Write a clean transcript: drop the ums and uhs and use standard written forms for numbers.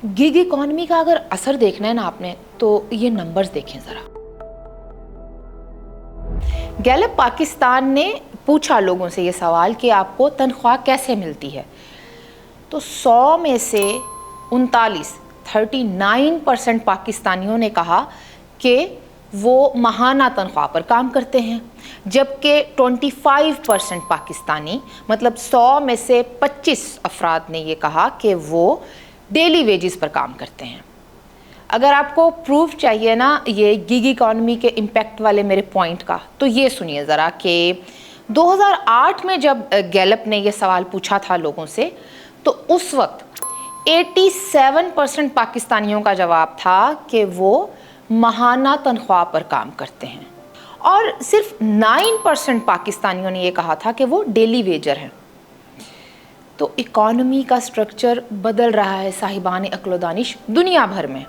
Gig economy का अगर असर देखना है ना आपने, तो ये नंबर्स देखें ज़रा। गैलप पाकिस्तान ने पूछा लोगों से ये सवाल कि आपको तनख्वाह कैसे मिलती है, तो 100 में से 39% पाकिस्तानियों ने कहा कि वो माहाना तनख्वाह पर काम करते हैं, जबकि 25% पाकिस्तानी, मतलब 100 में से 25 अफराद ने ये कहा कि वो डेली वेजेस पर काम करते हैं। अगर आपको प्रूफ चाहिए ना ये गिग इकॉनमी के इम्पैक्ट वाले मेरे पॉइंट का, तो ये सुनिए ज़रा कि 2008 में जब गैलप ने ये सवाल पूछा था लोगों से, तो उस वक्त 87% पाकिस्तानियों का जवाब था कि वो माहाना तनख्वाह पर काम करते हैं, और सिर्फ 9% पाकिस्तानियों ने ये कहा था कि वो डेली वेजर हैं। तो इकॉनमी का स्ट्रक्चर बदल रहा है साहिबान अक्ल व दानिश दुनिया भर में।